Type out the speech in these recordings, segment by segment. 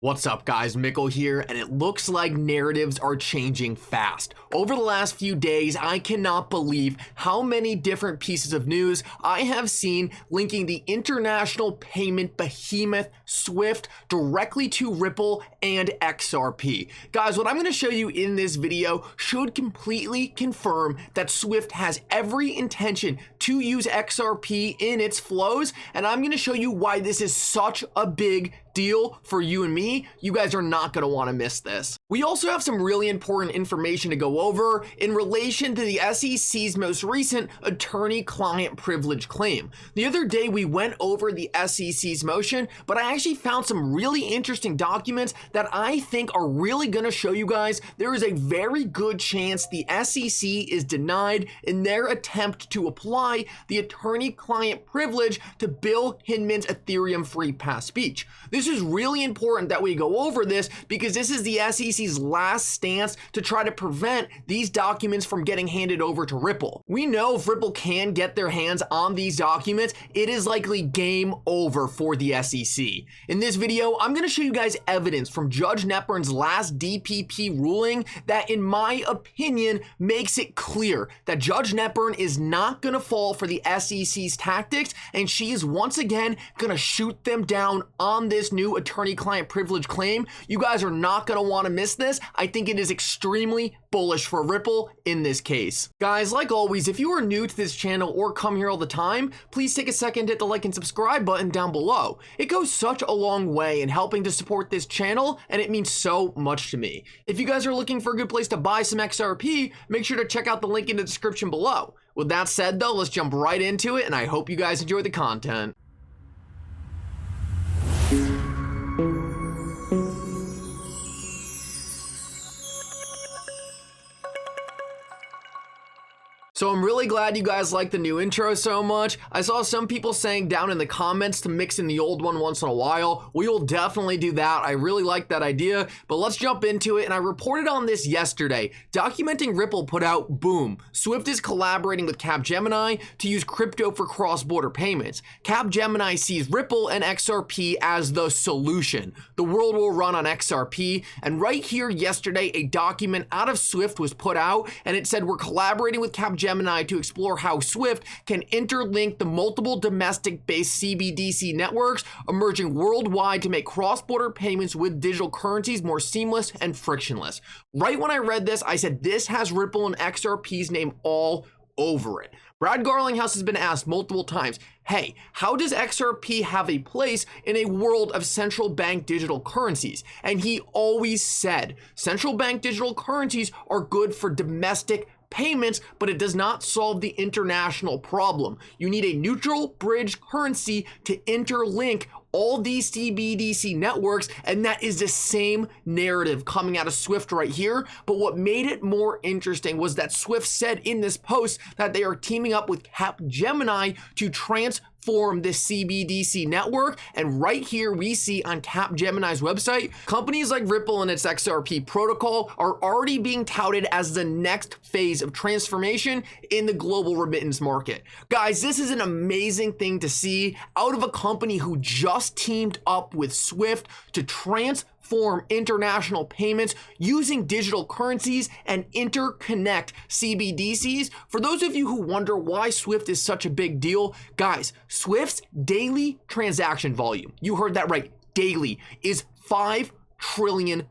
What's up guys, Mickle here, and it looks like narratives are changing fast. Over the last few days, I cannot believe how many different pieces of news I have seen linking the international payment behemoth SWIFT directly to Ripple and XRP. Guys, what I'm going to show you in this video should completely confirm that SWIFT has every intention to use XRP in its flows, and I'm going to show you why this is such a big deal for you and me. You guys are not going to want to miss this. We also have some really important information to go over in relation to the SEC's most recent attorney-client privilege claim. The other day we went over the SEC's motion, but I actually found some really interesting documents that I think are really going to show you guys there is a very good chance the SEC is denied in their attempt to apply the attorney-client privilege to Bill Hinman's Ethereum free pass speech. This is really important that we go over this because this is the SEC's last stance to try to prevent these documents from getting handed over to Ripple. We know if Ripple can get their hands on these documents, it is likely game over for the SEC. In this video, I'm going to show you guys evidence from Judge Nepern's last DPP ruling that, in my opinion, makes it clear that Judge Nepern is not going to fall for the SEC's tactics, and she is once again going to shoot them down on this new attorney-client privilege claim. You guys are not going to want to miss this. I think it is extremely bullish for Ripple in this case. Guys, like always, if you are new to this channel or come here all the time, please take a second to hit the like and subscribe button down below. It goes such a long way in helping to support this channel, and it means so much to me. If you guys are looking for a good place to buy some XRP, make sure to check out the link in the description below. With that said though, let's jump right into it, and I hope you guys enjoy the content. So I'm really glad you guys like the new intro so much. I saw some people saying down in the comments to mix in the old one once in a while. We will definitely do that. I really like that idea, but let's jump into it. And I reported on this yesterday. Documenting Ripple put out, boom, SWIFT is collaborating with Capgemini to use crypto for cross-border payments. Capgemini sees Ripple and XRP as the solution. The world will run on XRP. And right here yesterday, a document out of SWIFT was put out, and it said we're collaborating with Capgemini to explore how SWIFT can interlink the multiple domestic-based CBDC networks emerging worldwide to make cross-border payments with digital currencies more seamless and frictionless. Right when I read this, I said this has Ripple and XRP's name all over it. Brad Garlinghouse has been asked multiple times, hey, how does XRP have a place in a world of central bank digital currencies? And he always said, central bank digital currencies are good for domestic payments, but it does not solve the international problem. You need a neutral bridge currency to interlink all these CBDC networks, and that is the same narrative coming out of SWIFT right here. But what made it more interesting was that SWIFT said in this post that they are teaming up with Capgemini to transform this CBDC network. And right here we see on Capgemini's website, companies like Ripple and its XRP protocol are already being touted as the next phase of transformation in the global remittance market. Guys, this is an amazing thing to see out of a company who just teamed up with SWIFT to transform international payments using digital currencies and interconnect CBDCs. For those of you who wonder why SWIFT is such a big deal, guys, SWIFT's daily transaction volume, you heard that right, daily, is $5 trillion.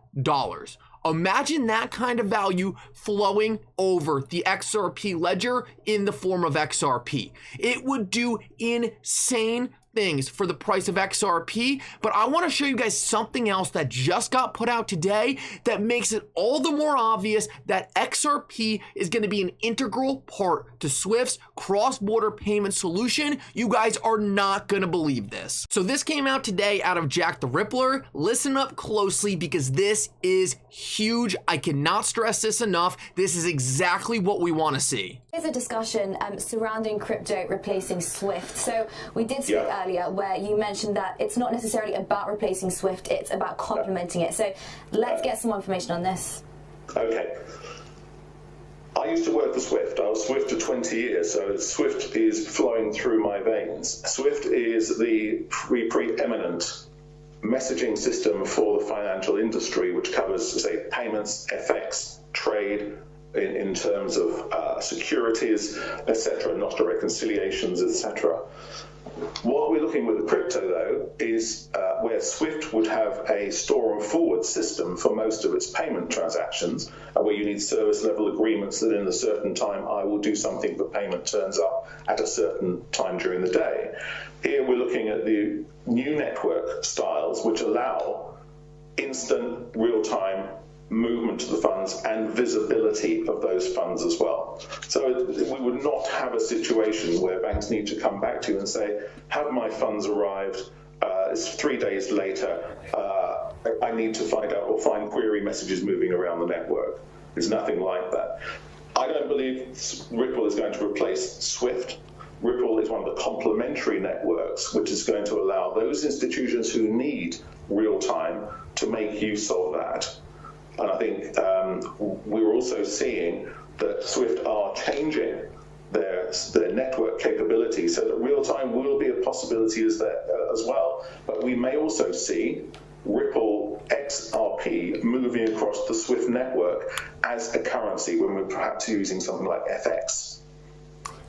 Imagine that kind of value flowing over the XRP ledger in the form of XRP. It would do insane things for the price of XRP, but I want to show you guys something else that just got put out today that makes it all the more obvious that XRP is going to be an integral part to SWIFT's cross-border payment solution. You guys are not going to believe this. So this came out today out of Jack the Rippler. Listen up closely because this is huge. I cannot stress this enough. This is exactly what we want to see. There's a discussion surrounding crypto replacing SWIFT. So we did speak earlier where you mentioned that it's not necessarily about replacing SWIFT, it's about complementing it. So let's get some more information on this. Okay. I used to work for SWIFT. I was SWIFT for 20 years, so SWIFT is flowing through my veins. SWIFT is the preeminent messaging system for the financial industry, which covers, say, payments, FX, trade, in terms of securities, etc., Nostra reconciliations, etc. What we're looking with crypto, though, is where SWIFT would have a store and forward system for most of its payment transactions, where you need service level agreements that in a certain time I will do something, the payment turns up at a certain time during the day. Here we're looking at the new network styles, which allow instant, real-time movement to the funds and visibility of those funds as well. So we would not have a situation where banks need to come back to you and say, have my funds arrived? It's 3 days later. I need to find out or find query messages moving around the network. There's nothing like that. I don't believe Ripple is going to replace SWIFT. Ripple is one of the complementary networks, which is going to allow those institutions who need real time to make use of that. And I think we're also seeing that SWIFT are changing their network capability so that real time will be a possibility as well. But we may also see Ripple XRP moving across the SWIFT network as a currency when we're perhaps using something like FX.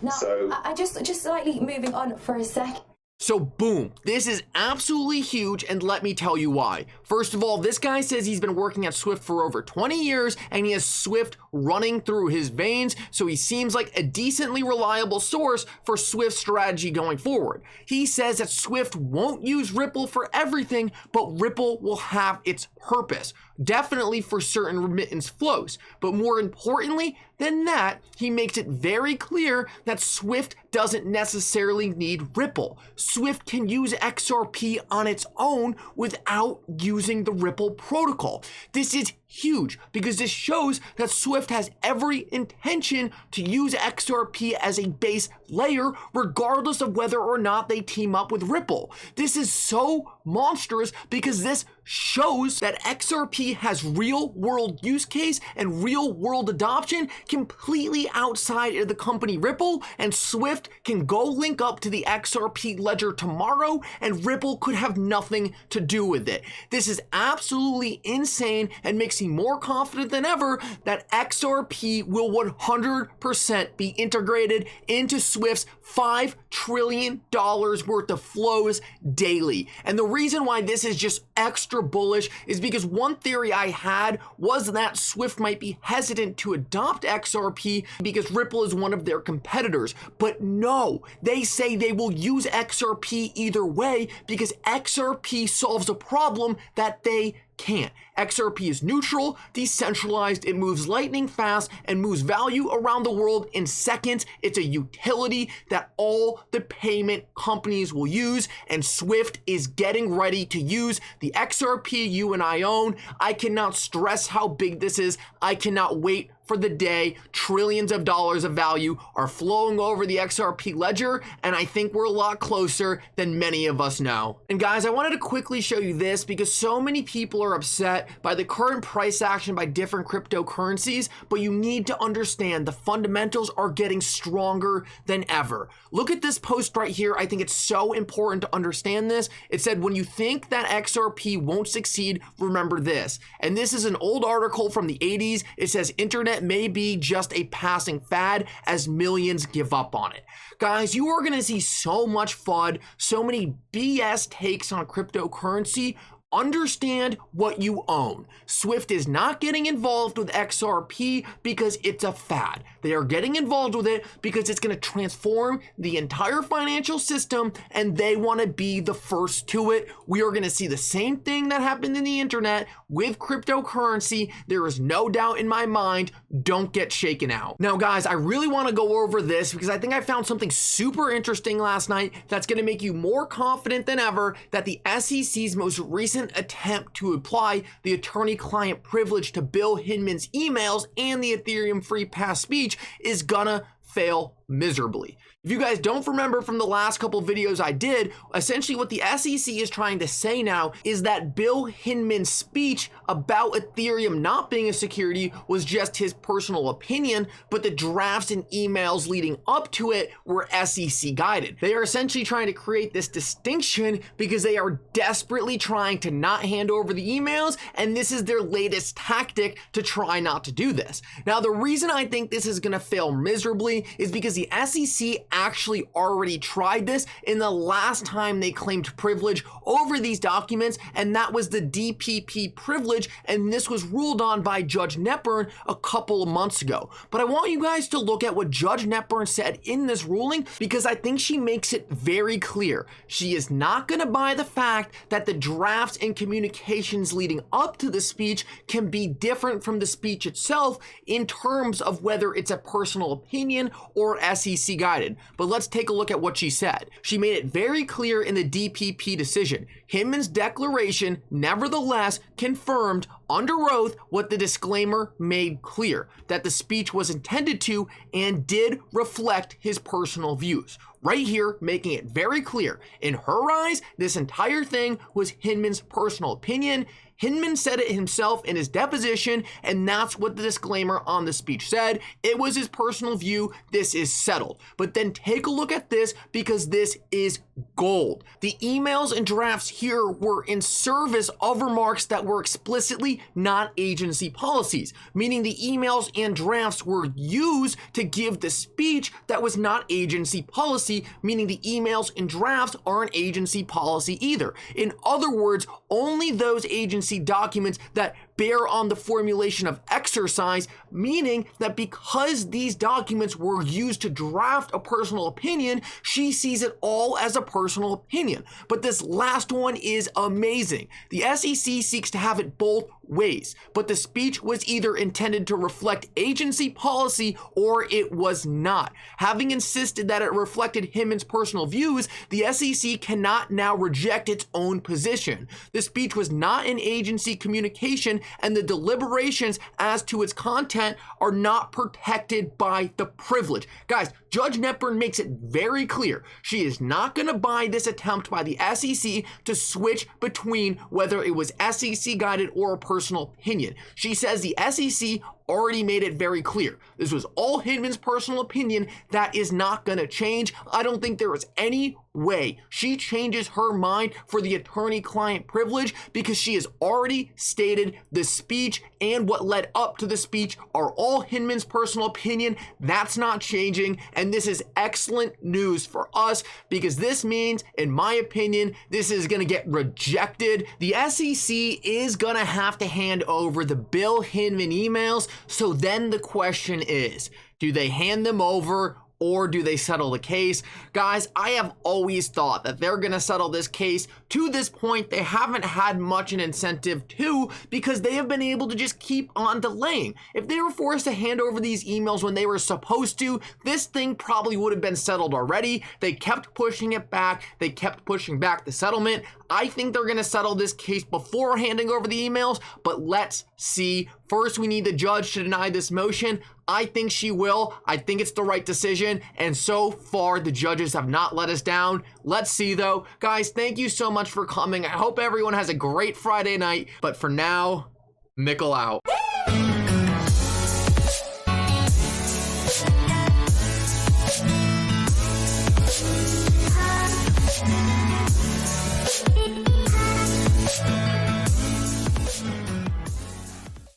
Now, So I just slightly moving on for a second. So boom, this is absolutely huge, and let me tell you why. First of all, this guy says he's been working at Swift for over 20 years and he has Swift running through his veins, so he seems like a decently reliable source for Swift's strategy going forward. He says that Swift won't use Ripple for everything, but Ripple will have its purpose, definitely for certain remittance flows. But more importantly than that, he makes it very clear that Swift doesn't necessarily need Ripple. Swift can use XRP on its own without using the Ripple protocol. This is huge because this shows that Swift has every intention to use XRP as a base layer regardless of whether or not they team up with Ripple. This is so monstrous because this shows that XRP has real world use case and real world adoption completely outside of the company Ripple, and Swift can go link up to the XRP ledger tomorrow and Ripple could have nothing to do with it. This is absolutely insane and makes me more confident than ever that XRP will 100% be integrated into Swift's $5 trillion worth of flows daily. And the reason why this is just extra bullish is because one theory I had was that Swift might be hesitant to adopt XRP because Ripple is one of their competitors. But no, they say they will use XRP either way because XRP solves a problem that they can't. XRP is neutral, decentralized, it moves lightning fast and moves value around the world in seconds. It's a utility that all the payment companies will use, and Swift is getting ready to use the XRP you and I own. I cannot stress how big this is. I cannot wait for the day trillions of dollars of value are flowing over the XRP ledger, and I think we're a lot closer than many of us know. And guys, I wanted to quickly show you this because so many people are upset by the current price action by different cryptocurrencies, but you need to understand the fundamentals are getting stronger than ever. Look at this post right here. I think it's so important to understand this. It said, when you think that XRP won't succeed, remember this. And this is an old article from the 80s. It says, internet may be just a passing fad as millions give up on it. Guys, you are going to see so much FUD, so many BS takes on cryptocurrency. Understand what you own. Swift is not getting involved with XRP because it's a fad. They are getting involved with it because it's going to transform the entire financial system and they want to be the first to it. We are going to see the same thing that happened in the internet with cryptocurrency. There is no doubt in my mind. Don't get shaken out. Now, guys, I really want to go over this because I think I found something super interesting last night that's going to make you more confident than ever that the SEC's most recent attempt to apply the attorney-client privilege to Bill Hinman's emails and the Ethereum free pass speech is gonna fail miserably. If you guys don't remember from the last couple videos I did, essentially what the SEC is trying to say now is that Bill Hinman's speech about Ethereum not being a security was just his personal opinion, but the drafts and emails leading up to it were SEC guided. They are essentially trying to create this distinction because they are desperately trying to not hand over the emails, and this is their latest tactic to try not to do this. Now, the reason I think this is going to fail miserably is because the SEC actually already tried this in the last time they claimed privilege over these documents, and that was the DPP privilege, and this was ruled on by Judge Netburn a couple of months ago. But I want you guys to look at what Judge Netburn said in this ruling, because I think she makes it very clear. She is not going to buy the fact that the drafts and communications leading up to the speech can be different from the speech itself in terms of whether it's a personal opinion or SEC guided. But let's take a look at what she said. She made it very clear in the DPP decision. Hinman's declaration nevertheless confirmed under oath what the disclaimer made clear, that the speech was intended to and did reflect his personal views. Right here, making it very clear. In her eyes, this entire thing was Hinman's personal opinion. Hinman said it himself in his deposition, and that's what the disclaimer on the speech said. It was his personal view. This is settled. But then take a look at this, because this is gold. The emails and drafts here were in service of remarks that were explicitly not agency policies, meaning the emails and drafts were used to give the speech that was not agency policy, meaning the emails and drafts aren't agency policy either. In other words, only those agency documents that bear on the formulation of exercise, meaning that because these documents were used to draft a personal opinion, she sees it all as a personal opinion. But this last one is amazing. The SEC seeks to have it both ways, but the speech was either intended to reflect agency policy or it was not. Having insisted that it reflected Hinman's personal views, the SEC cannot now reject its own position. The speech was not an agency communication, and the deliberations as to its content are not protected by the privilege. Guys, Judge Netburn makes it very clear. She is not going to buy this attempt by the SEC to switch between whether it was SEC guided or a personal opinion. She says the SEC already made it very clear. This was all Hinman's personal opinion. That is not going to change. I don't think there is any way she changes her mind for the attorney-client privilege, because she has already stated the speech and what led up to the speech are all Hinman's personal opinion. That's not changing, and this is excellent news for us, because this means, in my opinion, this is going to get rejected. The SEC is going to have to hand over the Bill Hinman emails. So then the question is, do they hand them over or do they settle the case? Guys, I have always thought that they're going to settle this case. To this point, they haven't had much an incentive to, because they have been able to just keep on delaying. If they were forced to hand over these emails when they were supposed to, this thing probably would have been settled already. They kept pushing it back. They kept pushing back the settlement. I think they're going to settle this case before handing over the emails, but let's see. First, we need the judge to deny this motion. I think she will. I think it's the right decision. And so far, the judges have not let us down. Let's see, though. Guys, thank you so much for coming. I hope everyone has a great Friday night. But for now, Mickle out.